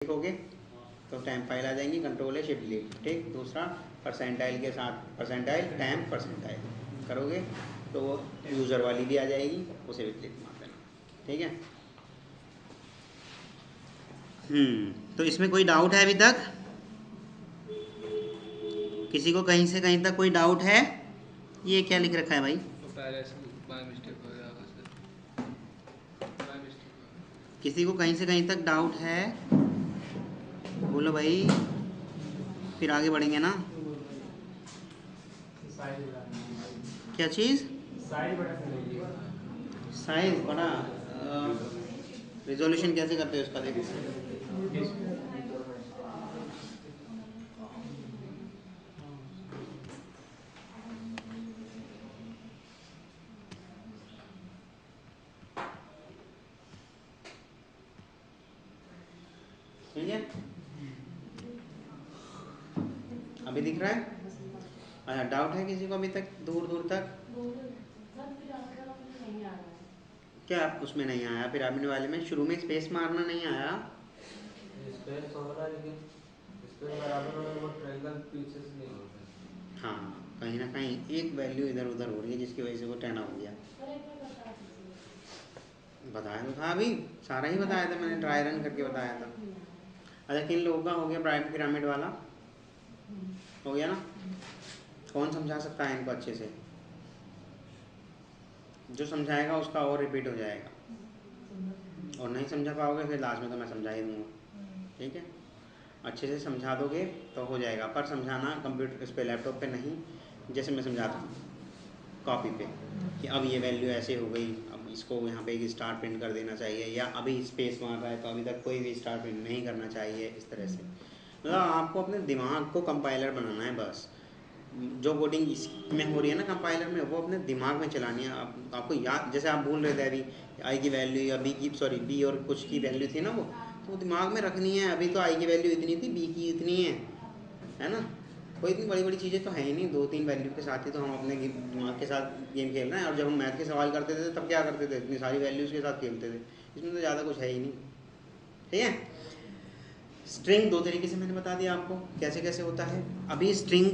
लिखोगे तो time file आ जाएंगी, कंट्रोल है शिफ्ट डिलीट। ठीक, दूसरा परसेंटाइल के साथ परसेंटाइल टाइम परसेंटाइल करोगे तो वो यूज़र वाली भी आ जाएगी, उसे भी क्लिक मार देना। ठीक है। तो इसमें कोई डाउट है अभी तक? किसी को कहीं से कहीं तक कोई डाउट है? ये क्या लिख रखा है भाई? किसी को कहीं से कहीं तक डाउट है? बोलो भाई, फिर आगे बढ़ेंगे ना। क्या चीज़? साइज बड़ा। रिजोल्यूशन कैसे करते हो उसका देखो। ठीक है, अभी दिख रहा है? अच्छा, डाउट है किसी को अभी तक दूर दूर तक? क्या उसमें नहीं आया? पिरामिड वाले में शुरू में स्पेस मारना नहीं आया? स्पेस हो रहा है लेकिन स्पेस बराबर हो रहा है, वो ट्रायंगल पीछे से नहीं हो रहा है। हाँ, कहीं ना कहीं एक वैल्यू इधर उधर हो रही है जिसकी वजह से वो टेन हो गया। बताया तो था, अभी सारा ही बताया था मैंने, ड्राई रन करके बताया था। अच्छा, किन लोगों का हो गया प्राइम पिरामिड वाला? हो गया ना? कौन समझा सकता है इनको अच्छे से? जो समझाएगा उसका और रिपीट हो जाएगा, और नहीं समझा पाओगे फिर लास्ट में तो मैं समझा ही दूँगा। ठीक है, अच्छे से समझा दोगे तो हो जाएगा, पर समझाना कंप्यूटर इस पे लैपटॉप पे नहीं, जैसे मैं समझाता हूँ कॉपी पे कि अब ये वैल्यू ऐसे हो गई, अब इसको यहाँ पे एक स्टार प्रिंट कर देना चाहिए, या अभी स्पेस मार रहा है तो अभी तक कोई भी स्टार प्रिंट नहीं करना चाहिए, इस तरह से। मतलब आपको अपने दिमाग को कंपाइलर बनाना है बस। जो कोडिंग इसमें हो रही है ना कंपाइलर में, वो अपने दिमाग में चलानी है। आपको याद, जैसे आप भूल रहे थे अभी आई की वैल्यू या बी की, सॉरी बी और कुछ की वैल्यू थी ना वो, तो दिमाग में रखनी है। अभी तो आई की वैल्यू इतनी थी, बी की इतनी है ना। कोई इतनी बड़ी बड़ी चीज़ें तो है ही नहीं, 2-3 वैल्यू के साथ ही तो हम अपने दिमाग के साथ गेम खेल रहे हैं। और जब हम मैथ के सवाल करते थे तब क्या करते थे, इतनी सारी वैल्यूज़ के साथ खेलते थे। इसमें तो ज़्यादा कुछ है ही नहीं। ठीक है, स्ट्रिंग दो तरीके से मैंने बता दिया आपको कैसे कैसे होता है। अभी स्ट्रिंग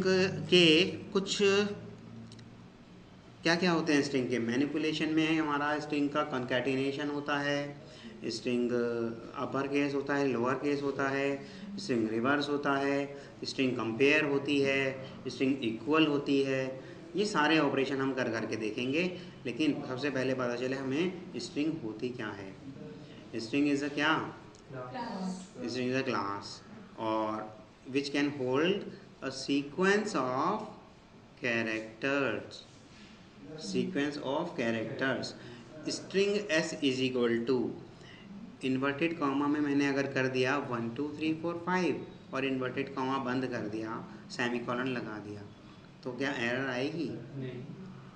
के कुछ क्या क्या होते हैं स्ट्रिंग के मैनिपुलेशन में? हमारा स्ट्रिंग का कंकैटिनेशन होता है, स्ट्रिंग अपर केस होता है, लोअर केस होता है, स्ट्रिंग रिवर्स होता है, स्ट्रिंग कंपेयर होती है, स्ट्रिंग इक्वल होती है। ये सारे ऑपरेशन हम कर करके देखेंगे, लेकिन सबसे पहले पता चले हमें स्ट्रिंग होती क्या है। स्ट्रिंग इज़ अ क्या? स्ट्रिंग इज़ अ क्लास और which can hold a sequence of characters, sequence of characters. String S is equal to, inverted comma में मैंने अगर कर दिया 1 2 3 4 5 और इन्वर्टेड कॉमा बंद कर दिया, सेमीकोलन लगा दिया, तो क्या एरर आएगी? नहीं।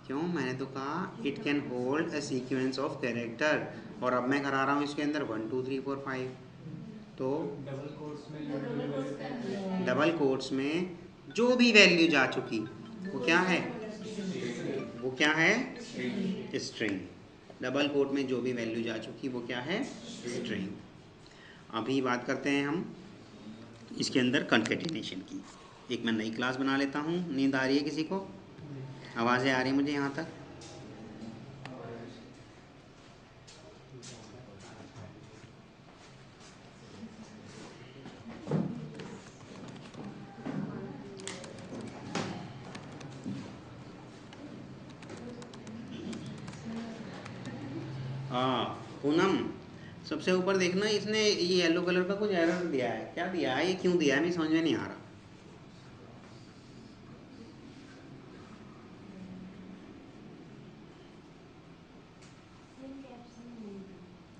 क्यों? मैंने तो कहा it can hold a sequence of character, और अब मैं करा रहा हूँ इसके अंदर 1 2 3 4 5, तो डबल कोट्स में जो भी वैल्यू जा चुकी वो क्या है? वो क्या है? स्ट्रिंग। डबल कोट में जो भी वैल्यू जा चुकी वो क्या है? स्ट्रिंग। अभी बात करते हैं हम इसके अंदर कंकैटिनेशन की। एक मैं नई क्लास बना लेता हूँ। नींद आ रही है किसी को? आवाज़ें आ रही मुझे यहाँ तक? हाँ पूनम, सबसे ऊपर देखना, इसने ये येलो कलर का कुछ एरर दिया है। क्या दिया है? ये क्यों दिया है? मैं समझ में नहीं आ रहा।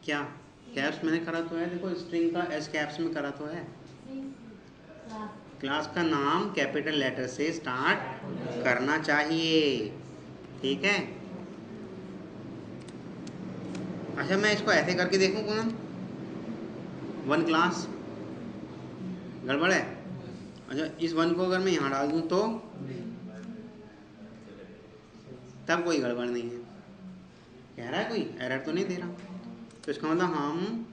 क्या कैप्स मैंने करा तो है, देखो स्ट्रिंग का एस कैप्स में करा तो है। क्लास का नाम कैपिटल लेटर से स्टार्ट करना चाहिए। ठीक है। अच्छा, मैं इसको ऐसे करके देखूं पूनम, वन क्लास गड़बड़ है? अच्छा, इस वन को अगर मैं यहाँ डाल दूँ तो तब कोई गड़बड़ नहीं है? कह रहा है कोई एरर तो नहीं दे रहा। तो इसका मतलब हम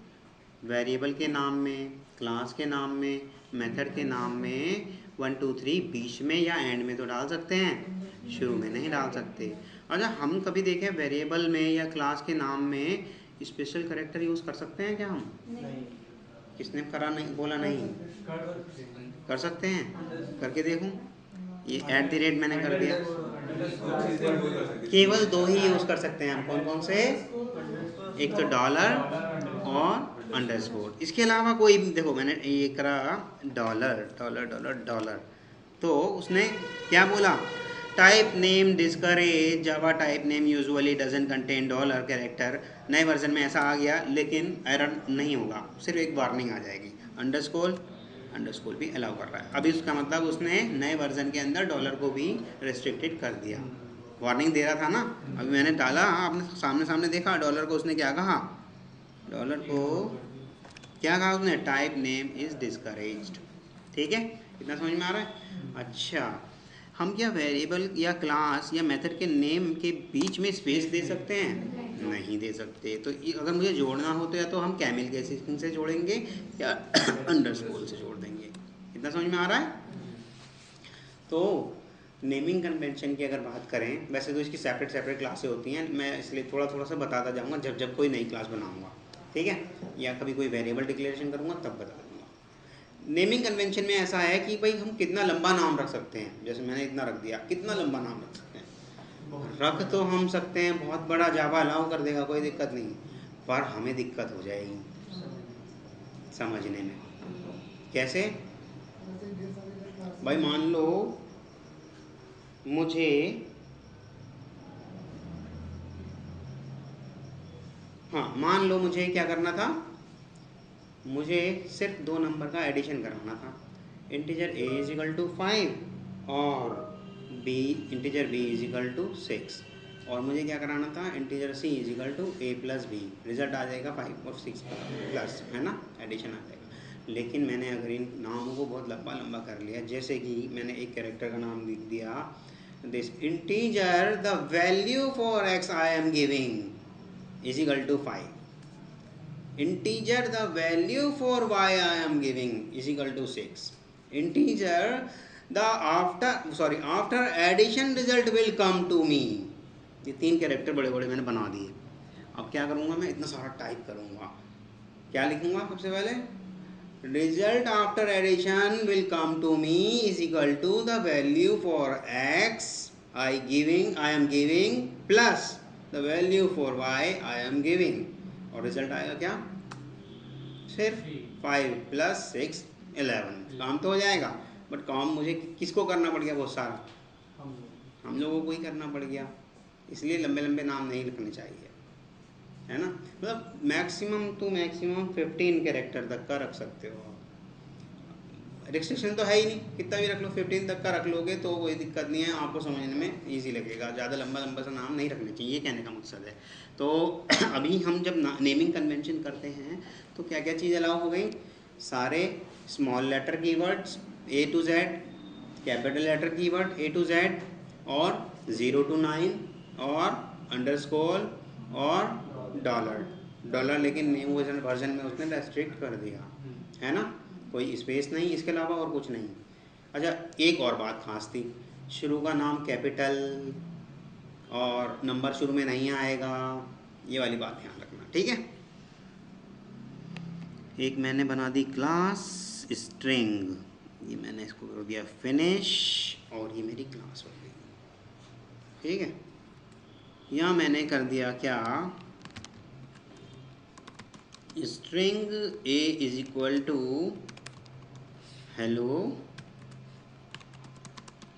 वेरिएबल के नाम में क्लास के नाम में, मेथड के नाम में 1 2 3 बीच में या एंड में तो डाल सकते हैं, शुरू में नहीं डाल सकते। अच्छा, हम कभी देखें वेरिएबल में या क्लास के नाम में स्पेशल कैरेक्टर यूज़ कर सकते हैं क्या हम? नहीं। किसने करा? नहीं बोला नहीं। कर सकते हैं, करके देखूं। ये @ मैंने कर दिया। केवल 2 ही यूज़ कर सकते हैं हम। कौन कौन से? एक तो डॉलर और अंडरस्कोर। इसके अलावा कोई, देखो मैंने ये करा डॉलर डॉलर डॉलर डॉलर, तो उसने क्या बोला? Type name discourage Java type name usually doesn't contain dollar character. नए वर्जन में ऐसा आ गया, लेकिन एरर नहीं होगा, सिर्फ एक वार्निंग आ जाएगी। अंडरस्कोर भी अलाउ कर रहा है। अभी उसका मतलब उसने नए वर्जन के अंदर डॉलर को भी रेस्ट्रिक्टेड कर दिया। वार्निंग दे रहा था ना, अभी मैंने डाला, आपने सामने देखा डॉलर को उसने क्या कहा? डॉलर को क्या कहा उसने? Type name is discouraged. ठीक है, इतना समझ में आ रहा है? अच्छा, हम क्या वेरिएबल या क्लास या मेथड के नेम के बीच में स्पेस दे सकते हैं? नहीं दे सकते। तो अगर मुझे जोड़ना हो तो या तो हम कैमिल के स्ट्रिंग से जोड़ेंगे या अंडरस्कोर से जोड़ देंगे। इतना समझ में आ रहा है? तो नेमिंग कन्वेंशन की अगर बात करें, वैसे तो इसकी सेपरेट क्लासें होती हैं, मैं इसलिए थोड़ा सा बताता जाऊँगा जब कोई नई क्लास बनाऊँगा, ठीक है, या कभी कोई वेरिएबल डिक्लेरेशन करूँगा तब बता दूँगा। नेमिंग कन्वेंशन में ऐसा है कि भाई हम कितना लंबा नाम रख सकते हैं। जैसे मैंने इतना रख दिया, कितना लंबा नाम रख सकते हैं? रख तो हम सकते हैं, बहुत बड़ा जावा अलाउ कर देगा, कोई दिक्कत नहीं, पर हमें दिक्कत हो जाएगी समझने में। कैसे? भाई मान लो मुझे मान लो मुझे क्या करना था? मुझे सिर्फ 2 नंबर का एडिशन कराना था। Integer a is equal to 5 और integer b is equal to 6, और मुझे क्या कराना था? Integer c is equal to a plus b। Result आ जाएगा 5 और 6 प्लस, है ना, एडिशन आ जाएगा। लेकिन मैंने अगर इन नामों को बहुत लंबा कर लिया, जैसे कि मैंने एक कैरेक्टर का नाम लिख दिया, this integer the value for x I am giving is equal to 5, integer the value for y I am giving is equal to 6, integer the after addition result will come to me। ये 3 character बड़े मैंने बना दिए। अब क्या करूँगा मैं? इतना सारा टाइप करूँगा। क्या लिखूँगा? सबसे पहले result after addition will come to me is equal to the value for x I am giving plus the value for y I am giving, और रिजल्ट आएगा क्या? सिर्फ 5 प्लस 6 11। काम तो हो जाएगा, बट काम मुझे किसको करना पड़ गया? बहुत सारा हम लोगों को ही करना पड़ गया। इसलिए लंबे नाम नहीं लिखने चाहिए, है ना। मतलब मैक्सिमम टू मैक्सिमम 15 कैरेक्टर तक का रख सकते हो। रिस्ट्रिक्शन तो है ही नहीं, कितना भी रख लो, 15 तक का रख लोगे तो कोई दिक्कत नहीं है, आपको समझने में ईजी लगेगा। ज़्यादा लंबा सा नाम नहीं रखना चाहिए, ये कहने का मकसद है। तो अभी हम जब नेमिंग कन्वेंशन करते हैं तो क्या क्या चीज़ अलाउ हो गई? सारे small letter keywords A to Z, capital letter keyword A to Z, और 0 to 9 और अंडरस्कोर और डॉलर लेकिन न्यू वर्जन में उसने रेस्ट्रिक्ट कर दिया, है ना, कोई स्पेस नहीं, इसके अलावा और कुछ नहीं। अच्छा, एक और बात खास थी, शुरू का नाम कैपिटल और नंबर शुरू में नहीं आएगा, ये वाली बात ध्यान रखना, ठीक है। एक मैंने बना दी क्लास स्ट्रिंग, ये मैंने इसको कर दिया फिनिश, और ये मेरी क्लास हो गई, ठीक है। यहाँ मैंने कर दिया क्या? String A is equal to hello,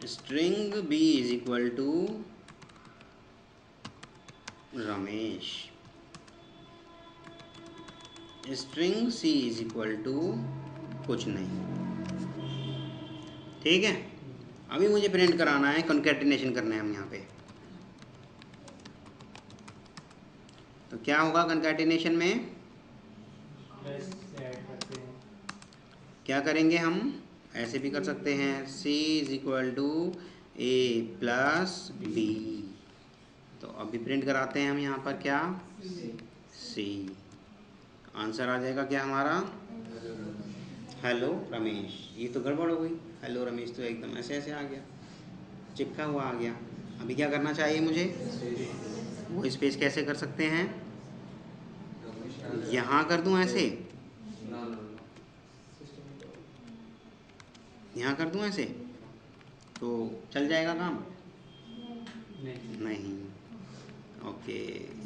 string B is equal to Ramesh, string C is equal to कुछ नहीं, ठीक है। अभी मुझे प्रिंट कराना है, कॉन्कैटिनेशन करना है हम यहाँ पे। तो क्या होगा कॉन्कैटिनेशन में? क्या करेंगे हम? ऐसे भी कर सकते हैं, C is equal to A plus B। तो अभी प्रिंट कराते हैं हम यहाँ पर क्या? C। आंसर आ जाएगा क्या हमारा? हेलो रमेश, ये तो गड़बड़ हो गई। हेलो रमेश तो एकदम ऐसे ऐसे आ गया, चिपका हुआ आ गया। अभी क्या करना चाहिए मुझे? वो स्पेस कैसे कर सकते हैं? यहाँ कर दूँ ऐसे, यहाँ कर दूँ ऐसे तो चल जाएगा काम? नहीं। ओके,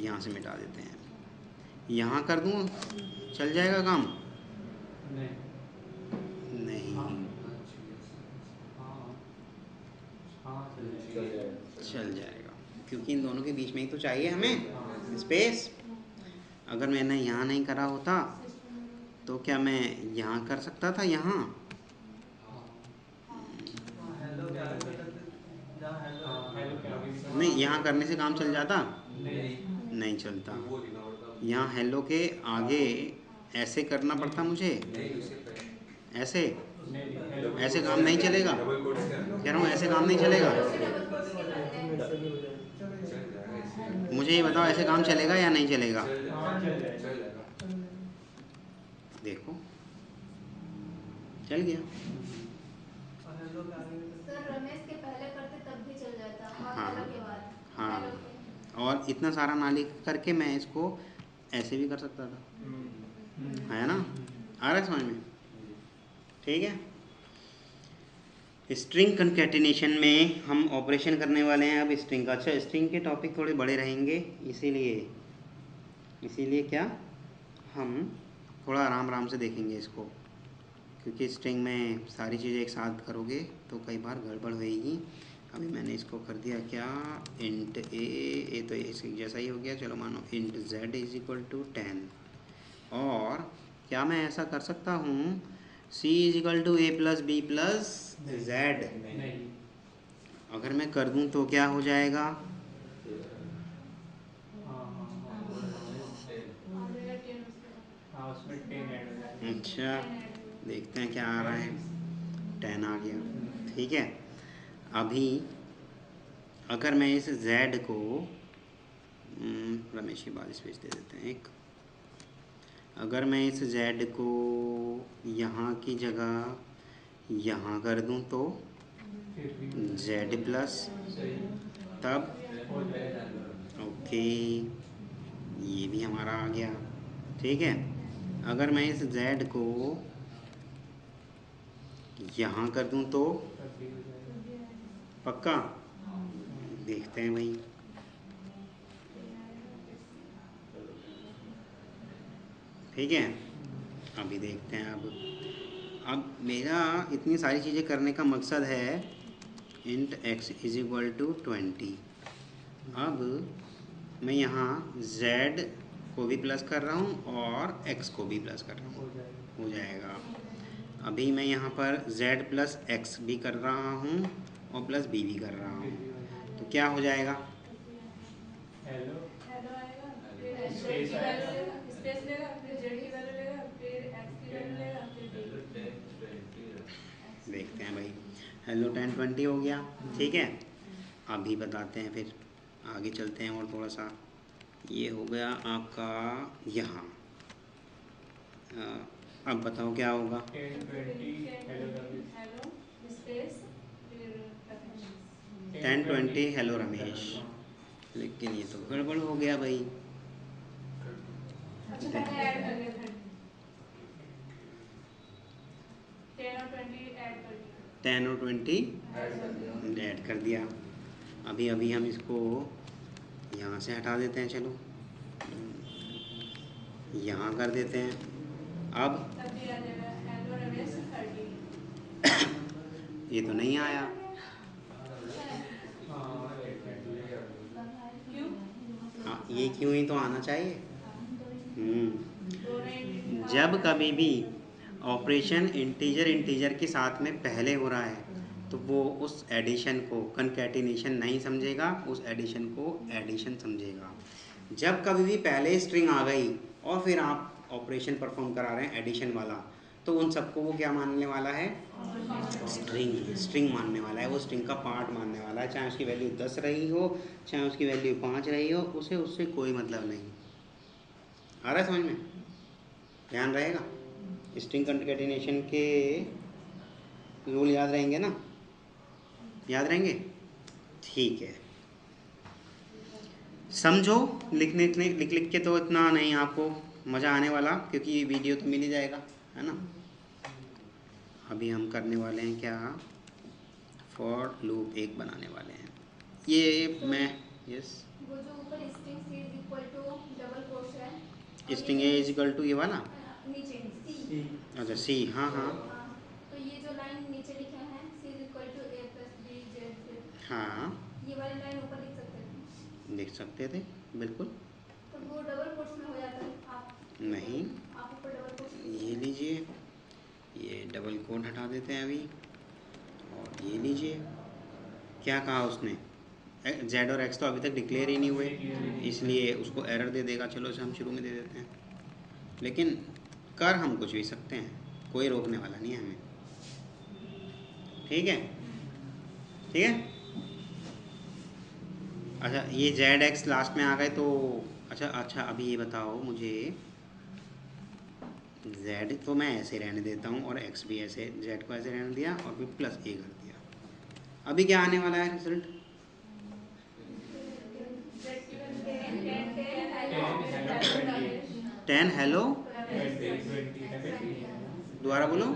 यहाँ से मिटा देते हैं। यहाँ कर दूँ, चल जाएगा काम? नहीं। चल जाएगा, क्योंकि इन दोनों के बीच में ही तो चाहिए हमें स्पेस। अगर मैंने यहाँ नहीं करा होता तो क्या मैं यहाँ कर सकता था? यहाँ नहीं, यहाँ करने से काम चल जाता? नहीं चलता। यहाँ हेलो के आगे ऐसे करना पड़ता मुझे, ऐसे। ऐसे काम नहीं चलेगा, कह रहा हूँ ऐसे काम नहीं चलेगा। मुझे ये बताओ, ऐसे काम चलेगा या नहीं चलेगा? देखो चल गया। सर रमेश के पहले करते तब भी चल जाता और हाँ हेलो के बाद। हाँ, हेलो के और इतना सारा नाली करके मैं इसको ऐसे भी कर सकता था, है ना? आ रहा है समझ में? ठीक है। स्ट्रिंग कंकैटिनेशन में हम ऑपरेशन करने वाले हैं अब स्ट्रिंग का। अच्छा, स्ट्रिंग के टॉपिक थोड़े बड़े रहेंगे, इसीलिए क्या हम थोड़ा आराम आराम से देखेंगे इसको, क्योंकि स्ट्रिंग में सारी चीज़ें एक साथ करोगे तो कई बार गड़बड़ होएगी। अभी मैंने इसको कर दिया क्या, इंट ए तो इसके जैसा ही हो गया। चलो मानो int z is equal to 10, और क्या मैं ऐसा कर सकता हूँ c is equal to A plus B plus Z? अगर मैं कर दूँ तो क्या हो जाएगा? अच्छा, देखते हैं क्या आ रहा है। 10 आ गया, ठीक है। अभी अगर मैं इस z को रमेश के बाद स्पेस दे देते हैं एक। अगर मैं इस z को यहाँ की जगह यहाँ कर दूँ तो z प्लस, तब ओके, ये भी हमारा आ गया, ठीक है। अगर मैं इस z को यहाँ कर दूँ तो पक्का? देखते हैं भाई। ठीक है, अभी देखते हैं। अब मेरा इतनी सारी चीज़ें करने का मकसद है int x is equal to 20। अब मैं यहाँ z को भी प्लस कर रहा हूँ और x को भी प्लस कर रहा हूँ, हो जाएगा। अभी मैं यहाँ पर z प्लस x भी कर रहा हूँ और प्लस b भी कर रहा हूँ, तो क्या हो जाएगा? हेलो आएगा, फिर स्पेस की वैल्यू लेगा, स्पेस लेगा, फिर जेड की वैल्यू लेगा, फिर एक्स की वैल्यू लेगा, फिर देखते हैं भाई। हेलो 10 20 हो गया, ठीक है। अभी बताते हैं, फिर आगे चलते हैं और थोड़ा सा। ये हो गया आपका यहाँ। अब बताओ क्या होगा? 10 स्पेस फिर 10 20 हेलो रमेश। लेकिन ये तो गड़बड़ हो गया भाई। अच्छा पहले ऐड कर दिया, 10 और 20 ऐड कर दिया, 10 और 20 ऐड कर दिया। अभी हम इसको यहाँ से हटा देते हैं, चलो यहाँ कर देते हैं। अब तब भी आ जाएगा हेलो रमेश 30। ये तो नहीं आया। क्यों? हाँ, ये क्यों ही तो आना चाहिए। दोनों जब कभी भी ऑपरेशन इंटीजर के साथ में पहले हो रहा है तो वो उस एडिशन को कंकैटिनेशन नहीं समझेगा, उस एडिशन को एडिशन समझेगा। जब कभी भी पहले स्ट्रिंग आ गई और फिर आप ऑपरेशन परफॉर्म करा रहे हैं एडिशन वाला, तो उन सबको वो क्या मानने वाला है? स्ट्रिंग मानने वाला है, वो स्ट्रिंग का पार्ट मानने वाला है। चाहे उसकी वैल्यू 10 रही हो, चाहे उसकी वैल्यू 5 रही हो, उसे उससे कोई मतलब नहीं। आ रहा है समझ में? ध्यान रहेगा। स्ट्रिंग कंकेटेनेशन के रूल याद रहेंगे ना? याद रहेंगे? ठीक है, समझो। लिख के तो इतना नहीं आपको मज़ा आने वाला, क्योंकि वीडियो तो मिल ही जाएगा, है ना। अभी हम करने वाले हैं क्या, फॉर लूप एक बनाने वाले हैं। ये मैं यस, वो जो ऊपर string c is equal to double quotes है, string a is equal to ये वाला, नीचे c, अच्छा सी, हाँ हाँ तो ये जो लाइन नीचे लिखे हैं c is equal to a plus b z, हाँ, ये वाली लाइन ऊपर लिख सकते थे, लिख सकते थे बिल्कुल। तो वो डबल कोट्स में हो जाता है। आप नहीं, आप ऊपर डबल कोट्स ये लीजिए, ये डबल कोड हटा देते हैं अभी, और ये लीजिए। क्या कहा उसने, जेड और एक्स तो अभी तक डिक्लेयर ही नहीं हुए, इसलिए उसको एरर दे देगा। चलो इसे हम शुरू में दे देते हैं, लेकिन कर हम कुछ भी सकते हैं, कोई रोकने वाला नहीं है हमें। ठीक है, ठीक है। अच्छा, ये जेड एक्स लास्ट में आ गए तो अच्छा अभी ये बताओ मुझे, z तो मैं ऐसे रहने देता हूँ और x भी ऐसे, z को ऐसे रहने दिया और फिर प्लस a कर दिया। अभी क्या आने वाला है रिजल्ट, 10 हेलो, दोबारा बोलो,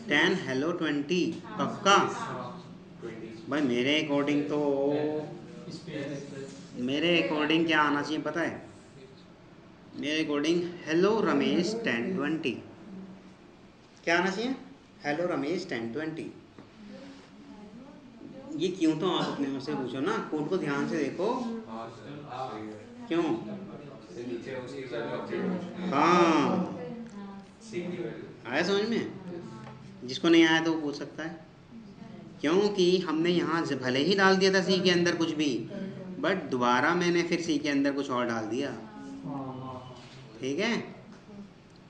10 हेलो 20, पक्का? भाई मेरे अकॉर्डिंग क्या आना चाहिए पता है, मेरे अकॉर्डिंग हेलो रमेश 1020, क्या आना चाहिए, हेलो रमेश 1020। ये क्यों, तो आप अपने आप से पूछो ना, कोड को ध्यान से देखो, क्यों? हाँ, आया समझ में? जिसको नहीं आया तो वो पूछ सकता है, क्योंकि हमने यहाँ भले ही डाल दिया था सी के अंदर कुछ भी, बट दोबारा मैंने फिर सी के अंदर कुछ और डाल दिया। ठीक है,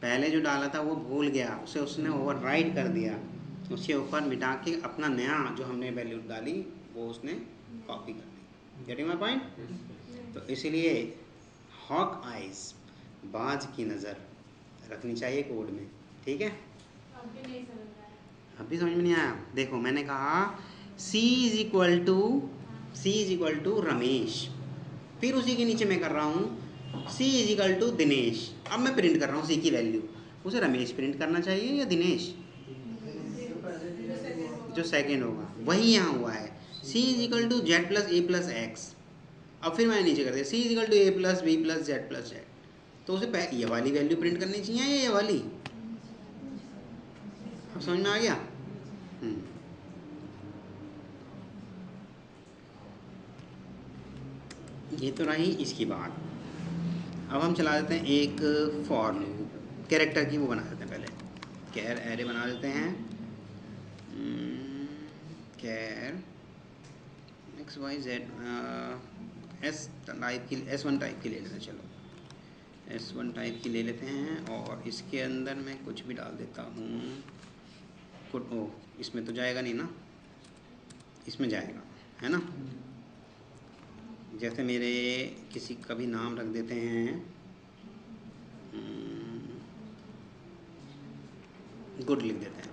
पहले जो डाला था वो भूल गया, उसे उसने ओवरराइट कर दिया, उसके ऊपर मिटा के अपना नया जो हमने वैल्यू डाली वो उसने कॉपी कर दी। Getting my point? तो इसलिए हॉक आइज, बाज की नज़र रखनी चाहिए कोड में। ठीक है, अभी समझ में नहीं आया? देखो मैंने कहा C is equal to Ramesh, फिर उसी के नीचे मैं कर रहा हूँ C is equal to Dinesh. अब मैं प्रिंट कर रहा हूँ C की वैल्यू, उसे रमेश प्रिंट करना चाहिए या दिनेश? जो सेकेंड होगा वही यहाँ हुआ है, C is equal to Z plus A plus X. अब फिर मैंने नीचे कर दिया C is equal to A plus B plus Z plus Z, तो उसे ये वाली वैल्यू प्रिंट करनी चाहिए या ये वाली? अब समझ में आ गया? ये तो रही इसकी बात। अब हम चला देते हैं एक फॉर लूप, कैरेक्टर की वो बना देते हैं, पहले कैर एरे बना देते हैं, char x y z, S type की, S1 टाइप की ले लेते हैं। चलो S1 टाइप की ले लेते हैं, और इसके अंदर मैं कुछ भी डाल देता हूँ। इसमें तो जाएगा नहीं ना, इसमें जाएगा, है ना। जैसे मेरे किसी का भी नाम रख देते हैं, गुड लिख देते हैं।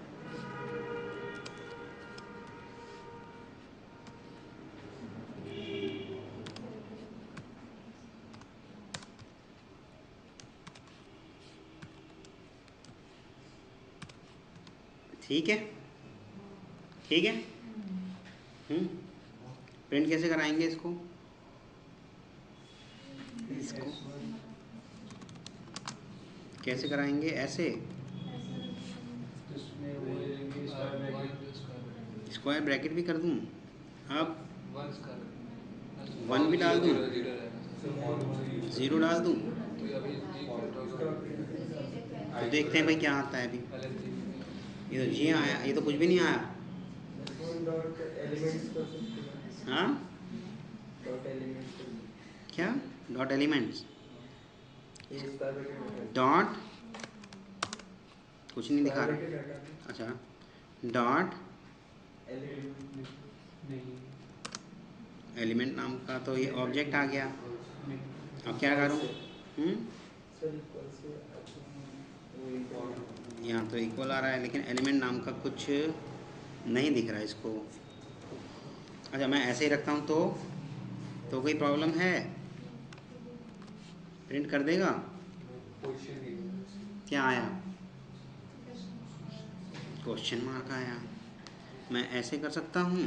ठीक है, ठीक है। प्रिंट कैसे कराएंगे इसको कैसे कराएंगे? ऐसे स्क्वायर ब्रैकेट भी कर दूं, अब 1 भी डाल दूं, 0 डाल दूं, तो देखते हैं भाई क्या आता है। अभी ये तो जी आया, ये तो कुछ भी नहीं आया। हाँ, क्या डॉट एलिमेंट्स, डॉट कुछ नहीं दिखा रहा। अच्छा, डॉट एलिमेंट नाम का तो ये ऑब्जेक्ट आ गया। अब क्या करूँ? सर इक्वल से यहाँ तो इक्वल आ रहा है लेकिन एलिमेंट नाम का कुछ नहीं दिख रहा है इसको। अच्छा मैं ऐसे ही रखता हूँ तो कोई प्रॉब्लम है? प्रिंट कर देगा? क्या आया? क्वेश्चन मार्क आया। मैं ऐसे कर सकता हूँ,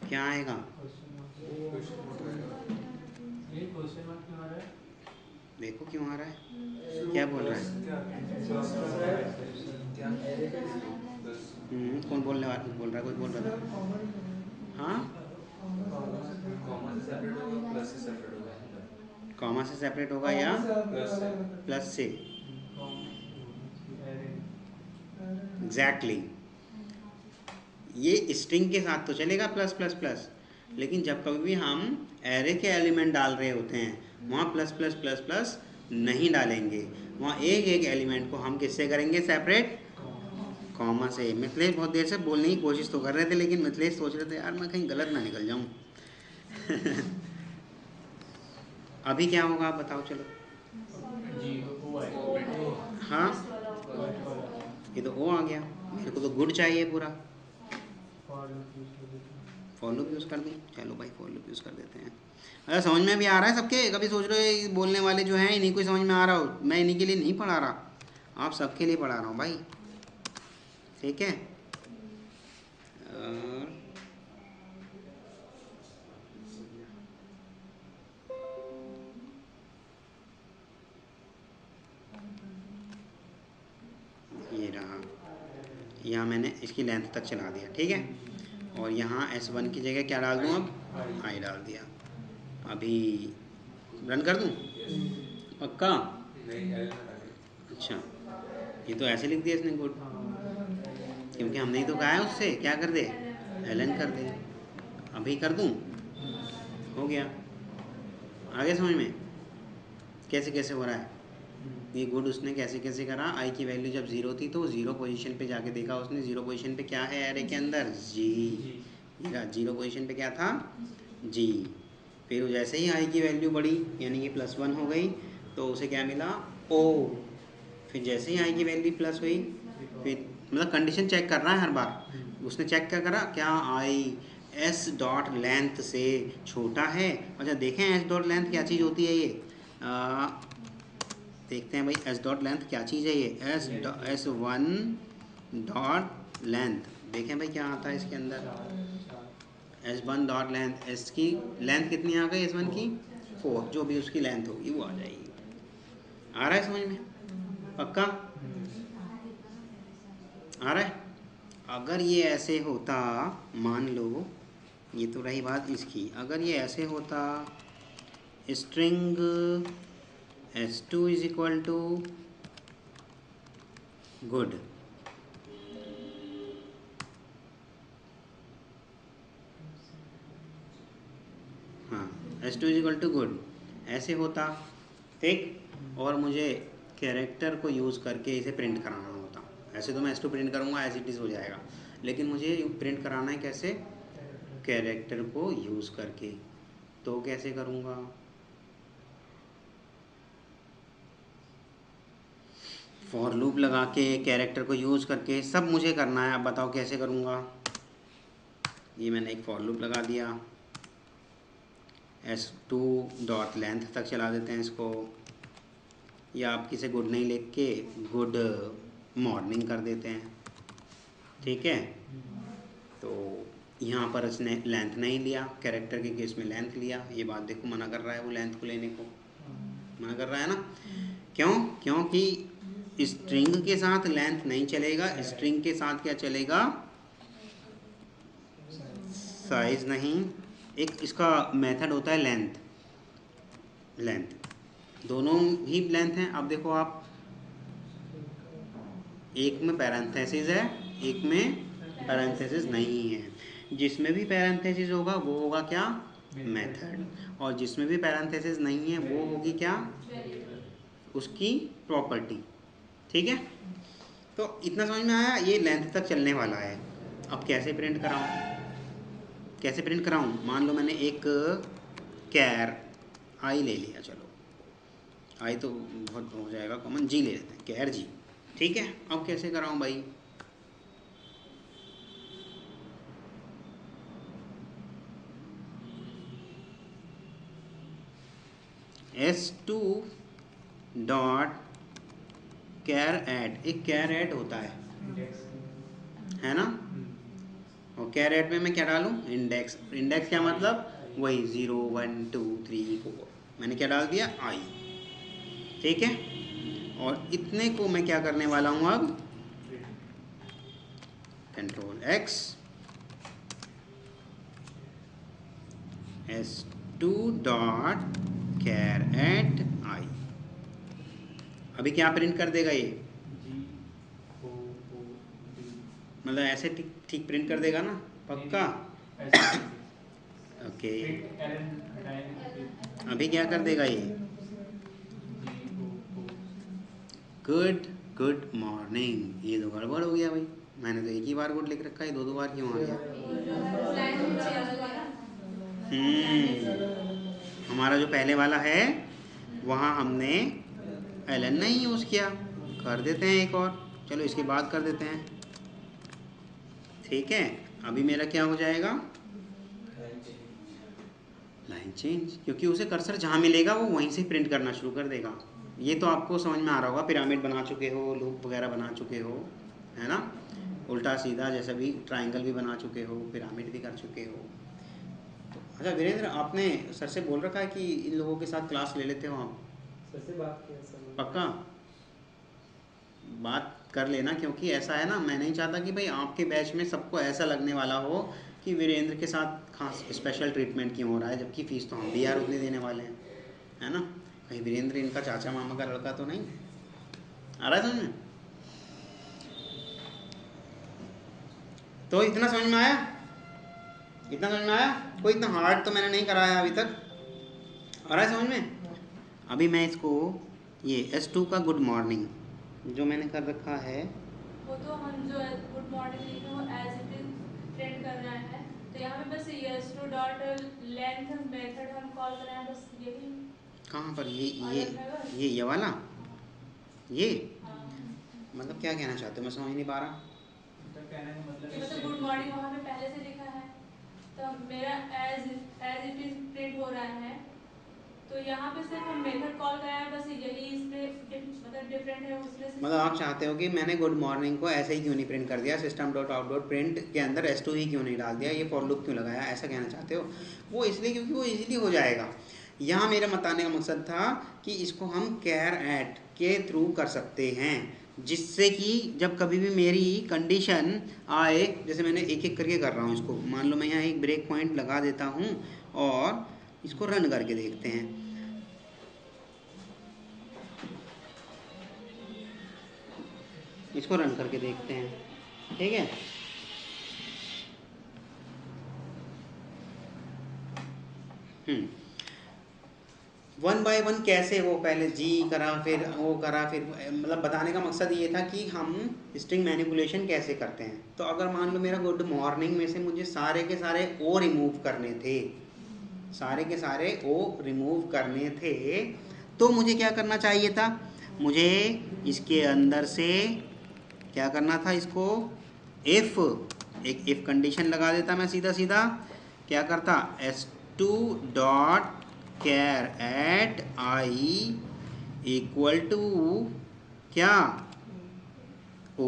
क्या आएगा? देखो क्यों आ रहा है, क्या बोल रहा है? कौन बोल रहा है? कोई बोल रहा था। हाँ कॉमा से सेपरेट होगा या प्लस से? एग्जैक्टली ये स्ट्रिंग के साथ तो चलेगा प्लस प्लस प्लस, लेकिन जब कभी भी हम एरे के एलिमेंट डाल रहे होते हैं वहाँ प्लस प्लस प्लस प्लस नहीं डालेंगे। वहाँ एक एक एलिमेंट को हम किससे करेंगे सेपरेट? कॉमा से। मिथिलेश बहुत देर से बोलने की कोशिश तो कर रहे थे, लेकिन मिथिलेश सोच रहे थे यार मैं कहीं गलत ना निकल जाऊँ। अभी क्या होगा आप बताओ चलो। हाँ ये तो ओ आ गया, मेरे को तो गुड चाहिए पूरा। फॉर लूप यूज़ कर दूँ? चलो भाई फॉर लूप यूज़ कर देते हैं। अरे समझ में भी आ रहा है सबके? कभी सोच रहे हो बोलने वाले जो हैं इन्हीं को समझ में आ रहा हो? मैं इन्हीं के लिए नहीं पढ़ा रहा, आप सबके लिए पढ़ा रहा हूँ भाई, ठीक है? ये रहा, यहाँ मैंने इसकी लेंथ तक चला दिया, ठीक है? और यहाँ S1 की जगह क्या डाल दूँ अब? आई डाल दिया। अभी रन कर दूँ? पक्का? अच्छा ये तो ऐसे लिख दिया इसने गुड, क्योंकि हमने ही तो कहा है उससे क्या कर दे, ln कर दे। अभी कर दूँ? हो गया। आगे समझ में कैसे कैसे हो रहा है ये गुड? उसने कैसे कैसे करा? आई की वैल्यू जब 0 थी तो 0 पोजीशन पे जाके देखा उसने। 0 पोजीशन पे क्या है एरे के अंदर? जी। 0 पोजीशन पे क्या था? जी। फिर जैसे ही आई की वैल्यू बढ़ी यानी कि +1 हो गई तो उसे क्या मिला? ओ। फिर जैसे ही आई की वैल्यू प्लस हुई, फिर मतलब कंडीशन चेक कर रहा है हर बार। उसने चेक क्या करा? क्या आई एस डॉट लेंथ से छोटा है? अच्छा देखें एस डॉट लेंथ क्या चीज़ होती है ये? देखते हैं भाई एस डॉट लेंथ क्या चीज़ है ये? S1 dot length. देखें भाई क्या आता है इसके अंदर? S1 डॉट लेंथ, एस की लेंथ कितनी आ गई S1 की? 4, जो भी उसकी लेंथ होगी वो आ जाएगी। आ रहा है समझ में? पक्का आ रहा है? अगर ये ऐसे होता, मान लो ये तो रही बात इसकी, अगर ये ऐसे होता string S2 is equal to good, हाँ S2 is equal to good ऐसे होता, ठीक? और मुझे कैरेक्टर को यूज़ करके इसे प्रिंट कराना होता। ऐसे तो मैं S2 प्रिंट करूँगा एज इट इज़ हो जाएगा, लेकिन मुझे प्रिंट कराना है कैसे? कैरेक्टर को यूज़ करके। तो कैसे करूँगा? फॉर लूप लगा के कैरेक्टर को यूज़ करके सब मुझे करना है। अब बताओ कैसे करूँगा? ये मैंने एक फॉर लूप लगा दिया। S2 डॉट लेंथ तक चला देते हैं इसको, या आप किसे गुड नहीं लिख के गुड मॉर्निंग कर देते हैं, ठीक है? तो यहाँ पर इसने लेंथ नहीं लिया, कैरेक्टर के केस में लेंथ लिया। ये बात देखो मना कर रहा है वो लेंथ को लेने को, मना कर रहा है ना? क्यों? क्योंकि स्ट्रिंग के साथ लेंथ नहीं चलेगा। स्ट्रिंग के साथ क्या चलेगा? साइज नहीं, एक इसका मेथड होता है लेंथ। दोनों ही लेंथ हैं। अब देखो आप, एक में पैरेंथेसिस है, एक में पैरेंथेसिस नहीं है। जिसमें भी पैरेंथेसिस होगा वो होगा क्या? मेथड। और जिसमें भी पैरेंथेसिस नहीं है वो होगी क्या? उसकी प्रॉपर्टी, ठीक है? तो इतना समझ में आया? ये लेंथ तक चलने वाला है। अब कैसे प्रिंट कराऊं? कैसे प्रिंट कराऊं? मान लो मैंने एक कैर आई ले लिया, चलो आई तो बहुत हो जाएगा कॉमन, जी ले लेते हैं, कैर जी। ठीक है, अब कैसे कराऊं भाई? S2 डॉट कैर एट, एक कैर एट होता है ना? और कैर एट में मैं क्या डालूं? इंडेक्स। इंडेक्स क्या मतलब? वही 0 1 2 3 4, मैंने क्या डाल दिया? आई। ठीक है, और इतने को मैं क्या करने वाला हूं अब? Control X, S2 dot char at i. अभी क्या प्रिंट कर देगा ये? मतलब ऐसे ठीक ठीक प्रिंट कर देगा ना? पक्का? ओके, अभी क्या कर देगा ये? Good morning. ये तो गड़बड़ हो गया भाई, मैंने तो एक ही बार गुड लिख रखा है, दो बार क्यों आ गया? हमारा जो पहले वाला है वहाँ हमने एलन नहीं यूज़ किया, कर देते हैं एक और, चलो इसके बाद कर देते हैं। ठीक है, अभी मेरा क्या हो जाएगा? लाइन चेंज, क्योंकि उसे कर्सर जहाँ मिलेगा वो वहीं से प्रिंट करना शुरू कर देगा। ये तो आपको समझ में आ रहा होगा, पिरामिड बना चुके हो, लूप वगैरह बना चुके हो, है ना? उल्टा सीधा जैसा भी, ट्रायंगल भी बना चुके हो, पिरामिड भी कर चुके हो। तो अच्छा वीरेंद्र, आपने सर से बोल रखा है कि इन लोगों के साथ क्लास ले लेते हो आप? सर से बात किया सर। पक्का बात कर लेना, क्योंकि ऐसा है ना, मैं नहीं चाहता कि भाई आपके बैच में सबको ऐसा लगने वाला हो कि वीरेंद्र के साथ खास स्पेशल ट्रीटमेंट क्यों हो रहा है, जबकि फ़ीस तो हम भी यार उतनी देने वाले हैं, है ना? कहीं वीरेंद्र इनका चाचा मामा का लड़का तो नहीं आ रहा है समझ में? तो इतना समझ में आया? इतना समझ में आया? कोई इतना हार्ड तो मैंने नहीं कराया अभी तक, आ रहा है समझ में? अभी मैं इसको ये S2 का गुड मॉर्निंग जो मैंने कर रखा है, वो तो हम जो गुड मॉर्निंग लिखे वो एज इट इज प्रिंट कर रहे हैं, तो यहाँ पे बस S2 डॉट लेंथ मेथड हम कॉल कर रहे हैं, बस यही। कहाँ पर? ये वाला, ये मतलब क्या कहना चाहते हो? मैं समझ नहीं पा रहा। मतलब गुड मॉर्निंग वहाँ पे पहले से लिखा है, तो मेरा एज इट इज प्रिंट हो रहा है, तो यहाँ पे सिर्फ हम मेथड कॉल कराया है, बस यही इसमें मतलब डिफरेंट है उसमें से। मतलब आप चाहते हो कि मैंने गुड मॉर्निंग को ऐसे ही क्यों नहीं प्रिंट कर दिया, system dot out dot print के अंदर S2 ही क्यों नहीं डाल दिया, ये फॉर लूप क्यों लगाया, ऐसा कहना चाहते हो? वो इसलिए क्योंकि वो इजीली हो जाएगा। यहाँ मेरा बताने का मकसद था कि इसको हम कैर एट के थ्रू कर सकते हैं, जिससे कि जब कभी भी मेरी कंडीशन आए, जैसे मैंने एक एक करके कर रहा हूँ इसको, मान लो मैं यहाँ एक ब्रेक पॉइंट लगा देता हूँ और इसको रन करके देखते हैं। इसको रन करके देखते हैं, ठीक है? वन बाय वन कैसे वो पहले जी करा फिर वो करा फिर, मतलब बताने का मकसद ये था कि हम स्ट्रिंग मैनिपुलेशन कैसे करते हैं। तो अगर मान लो मेरा गुड मॉर्निंग में से मुझे सारे के सारे ओ रिमूव करने थे, सारे के सारे ओ रिमूव करने थे, तो मुझे क्या करना चाहिए था? मुझे इसके अंदर से क्या करना था? इसको एक इफ कंडीशन लगा देता मैं, सीधा सीधा क्या करता? S2 dot char at I equal to क्या? ओ।